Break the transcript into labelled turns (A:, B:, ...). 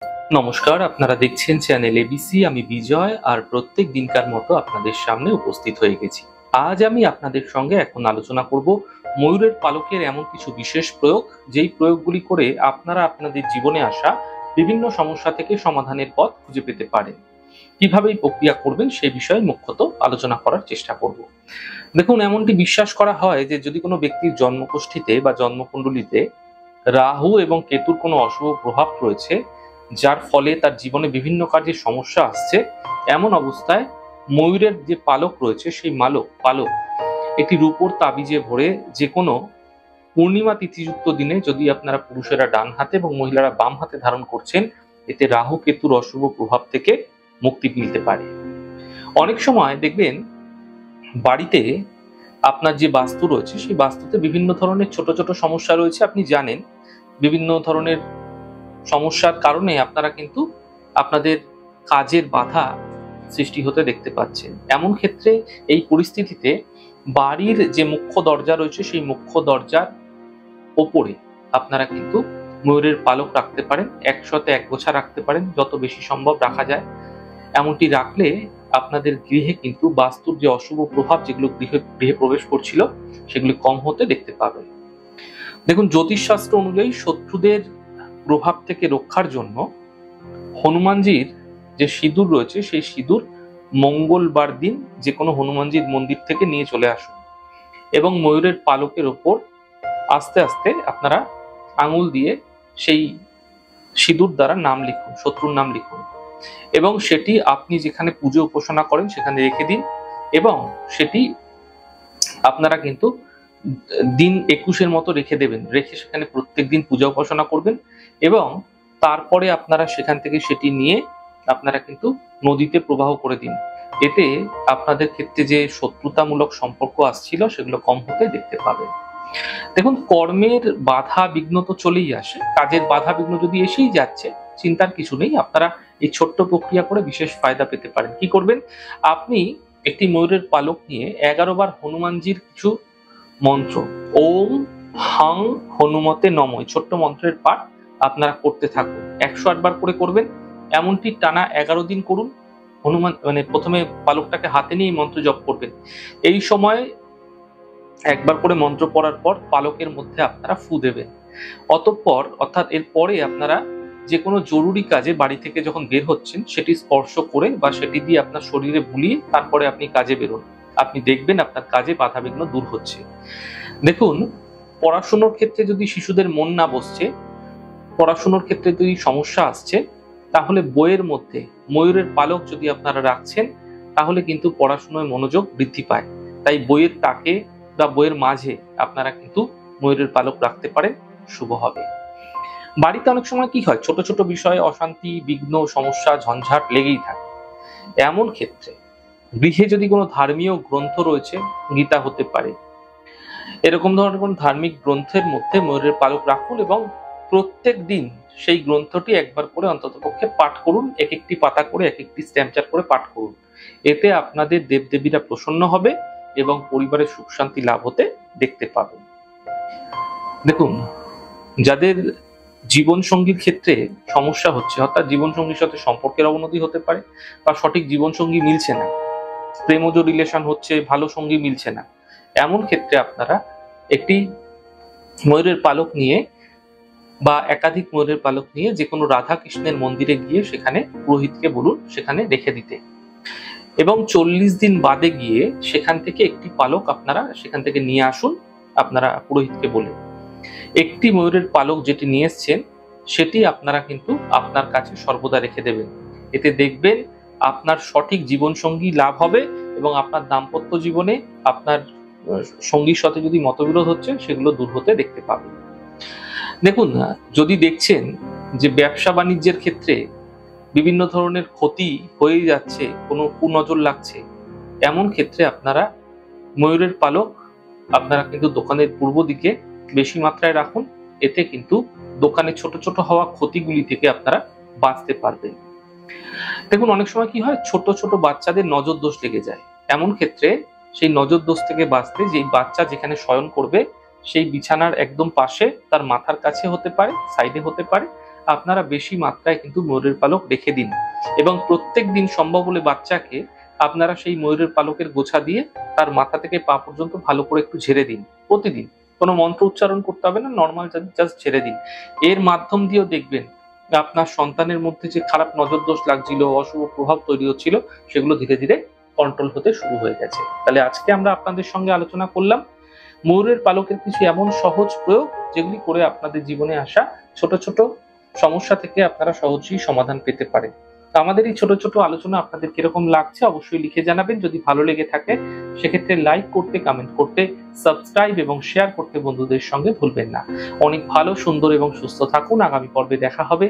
A: নমস্কার, আপনারা দেখছেন চ্যানেল এবিসি। আমি বিজয়, আর প্রত্যেক দিনকার মতো আপনাদের সামনে উপস্থিত হয়ে গেছি। আজ আমি আপনাদের সঙ্গে এখন আলোচনা করব ময়ূরের পালকের এমন কিছু বিশেষ প্রয়োগ, যেই প্রয়োগগুলি করে আপনারা আপনাদের জীবনে আসা বিভিন্ন সমস্যা থেকে সমাধানের পথ খুঁজে পেতে পারেন। কিভাবে এই প্রক্রিয়া করবেন সেই বিষয়ে মুখ্যত আলোচনা করার চেষ্টা করব। দেখুন, এমনটি বিশ্বাস করা হয় যে যদি কোনো ব্যক্তির জন্মকুষ্ঠিতে বা জন্মকুণ্ডলিতে রাহু এবং কেতুর কোনো অশুভ প্রভাব রয়েছে, যার ফলে তার জীবনে বিভিন্ন কাজের সমস্যা আসছে, এমন অবস্থায় ময়ূরের যে পালক রয়েছে সেই পালক একটি রূপোর তাবিজে ভরে যে কোনো পূর্ণিমা তিথিযুক্ত দিনে যদি আপনারা পুরুষেরা ডান হাতে এবং মহিলারা বাম হাতে ধারণ করছেন, এতে রাহু কেতুর অশুভ প্রভাব থেকে মুক্তি মিলতে পারে। অনেক সময় দেখবেন বাড়িতে আপনার যে বাস্তু রয়েছে সেই বাস্তুতে বিভিন্ন ধরনের ছোট ছোট সমস্যা রয়েছে। আপনি জানেন, বিভিন্ন ধরনের সমস্যার কারণে আপনারা কিন্তু আপনাদের কাজের বাধা সৃষ্টি হতে দেখতে পাচ্ছেন। এমন ক্ষেত্রে এই পরিস্থিতিতে বাড়ির যে মুখ্য দরজা রয়েছে সেই মুখ্য দরজার ওপরে আপনারা কিন্তু ময়ূরের পালক রাখতে পারেন। একসাথে এক গোছা রাখতে পারেন, যত বেশি সম্ভব রাখা যায়। এমনটি রাখলে আপনাদের গৃহে কিন্তু বাস্তুর যে অশুভ প্রভাব যেগুলো গৃহে প্রবেশ করছিল সেগুলি কম হতে দেখতে পাবেন। দেখুন, জ্যোতিষশাস্ত্র অনুযায়ী শত্রুদের প্রভাব থেকে রক্ষার জন্য হনুমানজির যে সিঁদুর রয়েছে সেই সিঁদুর মঙ্গলবার দিন যে কোনো হনুমানজির মন্দির থেকে নিয়ে চলে আসুন এবং ময়ূরের পালকের ওপর আস্তে আস্তে আপনারা আঙুল দিয়ে সেই সিঁদুর দ্বারা নাম লিখুন, শত্রুর নাম লিখুন, এবং সেটি আপনি যেখানে পুজো উপাসনা করেন সেখানে রেখে দিন। এবং সেটি আপনারা কিন্তু দিন 21-এর মতো রেখে দেবেন, রেখে সেখানে প্রত্যেকদিন পূজা উপাসনা করবেন এবং তারপরে আপনারা সেখান থেকে সেটি নিয়ে আপনারা কিন্তু নদীতে প্রবাহ করে দিন। এতে আপনাদের ক্ষেত্রে যে শত্রুতামূলক সম্পর্ক আসছিল সেগুলো কম হতে দেখতে পাবেন। দেখুন, কর্মের বাধা বিঘ্ন তো চলেই আসে, কাজের বাধা বিঘ্ন যদি এসেই যাচ্ছে, চিন্তার কিছু নেই। আপনারা এই ছোট্ট প্রক্রিয়া করে বিশেষ ফায়দা পেতে পারেন। কি করবেন? আপনি একটি ময়ূরের পালক নিয়ে 11 বার হনুমানজির কিছু মন্ত্র, ওম হাং হনুমতে নম, ছোট্ট মন্ত্রের পাঠ আপনারা করতে থাকুন। 108 বার করে করবেন। এমনটি টানা 11 দিন করুন। হনুমান প্রথমে পালকটাকে হাতে নিয়ে মন্ত্র জপ করবেন। এই সময় একবার করে মন্ত্র পড়ার পর পালকের মধ্যে আপনারা ফু দেবেন। অতঃপর অর্থাৎ এরপরে আপনারা যে কোনো জরুরি কাজে বাড়ি থেকে যখন বের হচ্ছেন সেটি স্পর্শ করে বা সেটি দিয়ে আপনার শরীরে বুলিয়ে তারপরে আপনি কাজে বেরোন। আপনি দেখবেন আপনার কাজে বাধাবিঘ্ন দূর হচ্ছে। দেখুন, পড়াশোনার ক্ষেত্রে যদি শিশুদের মন না বসছে, পড়াশোনার ক্ষেত্রে যদি সমস্যা আসছে, তাহলে বইয়ের মধ্যে ময়ূরের পালক যদি আপনারা রাখছেন তাহলে কিন্তু পড়াশোনায় মনোযোগ বৃদ্ধি পায়। তাই বইয়ের তাকে বা বইয়ের মাঝে আপনারা কিন্তু ময়ূরের পালক রাখতে পারেন, শুভ হবে। বাড়িতে অনেক সময় কি হয়, ছোট ছোট বিষয়ে অশান্তি, বিঘ্ন, সমস্যা, ঝঞ্ঝাট লেগেই থাকে। এমন ক্ষেত্রে গৃহে যদি কোনো ধর্মীয় গ্রন্থ রয়েছে, গীতা হতে পারে, এরকম ধরনের কোন ধার্মিক গ্রন্থের মধ্যে ময়ূরের পালক রাখুন এবং প্রত্যেক দিন সেই গ্রন্থটি একবার করে অন্ততপক্ষে পাঠ করুন। এক একটি পাতা করে, এক একটি স্ট্যাম্পচার করে পাঠ করুন। এতে আপনাদের দেবদেবীরা প্রসন্ন হবে এবং পরিবারের সুখ শান্তি লাভ হতে দেখতে পাবেন। দেখুন, যাদের জীবন সঙ্গীর ক্ষেত্রে সমস্যা হচ্ছে, অর্থাৎ জীবন সঙ্গীর সাথে সম্পর্কের অবনতি হতে পারে বা সঠিক জীবন সঙ্গী মিলছে না, প্রেমজ রিলেশন হচ্ছে, ভালো সঙ্গী মিলছে না, এমন ক্ষেত্রে আপনারা একটি ময়ূরের পালক নিয়ে বা একাধিক ময়ূরের পালক নিয়ে যে কোনো রাধা কৃষ্ণের মন্দিরে গিয়ে সেখানে পুরোহিতকে বলুন সেখানে রেখে দিতে, এবং 40 দিন বাদে গিয়ে সেখান থেকে একটি পালক আপনারা সেখান থেকে নিয়ে আসুন। আপনারা পুরোহিতকে বলে একটি ময়ূরের পালক যেটি নিয়ে এসছেন সেটি আপনারা কিন্তু আপনার কাছে সর্বদা রেখে দেবেন। এতে দেখবেন আপনার সঠিক জীবন সঙ্গী লাভ হবে এবং আপনার দাম্পত্য জীবনে আপনার সঙ্গীর সাথে যদি মতবিরোধ হচ্ছে সেগুলো দূর হতে দেখতে পাবেন। দেখুন, যদি দেখছেন যে ব্যবসা বাণিজ্যের ক্ষেত্রে বিভিন্ন ধরনের ক্ষতি হয়ে যাচ্ছে, কোনো কুনজর লাগছে, এমন ক্ষেত্রে আপনারা ময়ূরের পালক আপনারা কিন্তু দোকানের পূর্ব দিকে বেশি মাত্রায় রাখুন। এতে কিন্তু দোকানে ছোট ছোট হওয়া ক্ষতিগুলি থেকে আপনারা বাঁচতে পারবেন। দেখুন, অনেক সময় কি হয়, ছোট ছোট বাচ্চাদের নজর দোষ লেগে যায়। এমন ক্ষেত্রে সেই নজর দোষ থেকে বাঁচতে যেই বাচ্চা যেখানে শয়ন করবে সেই বিছানার একদম পাশে, তার মাথার কাছে হতে পারে, সাইডে হতে পারে, আপনারা বেশি মাত্রায় কিন্তু ময়ূরের পালক রেখে দিন এবং প্রত্যেক দিন সম্ভব হলে বাচ্চাকে আপনারা সেই ময়ূরের পালকের গোছা দিয়ে তার মাথা থেকে পা পর্যন্ত ভালো করে একটু ঝেড়ে দিন প্রতিদিন। কোনো মন্ত্র উচ্চারণ করতে হবে না, নর্মাল জাস্ট ঝেড়ে দিন। এর মাধ্যম দিয়েও দেখবেন আপনার সন্তানের মধ্যে যে খারাপ নজর দোষ লাগছিল, অশুভ প্রভাব তৈরি হচ্ছিল, সেগুলো ধীরে ধীরে কন্ট্রোল হতে শুরু হয়ে গেছে। তাহলে আজকে আমরা আপনাদের সঙ্গে আলোচনা করলাম ময়ূরের পালকের কিছু এমন সহজ প্রয়োগ যেগুলি করে আপনাদের জীবনে আসা ছোট ছোট সমস্যা থেকে আপনারা সহজেই সমাধান পেতে পারেন। তো আমাদের এই ছোট ছোট আলোচনা আপনাদের কিরকম লাগছে অবশ্যই লিখে জানাবেন। যদি ভালো লেগে থাকে সেক্ষেত্রে লাইক করতে, কমেন্ট করতে, সাবস্ক্রাইব এবং শেয়ার করতে বন্ধুদের সঙ্গে ভুলবেন না। অনেক ভালো, সুন্দর এবং সুস্থ থাকুন। আগামী পর্বে দেখা হবে।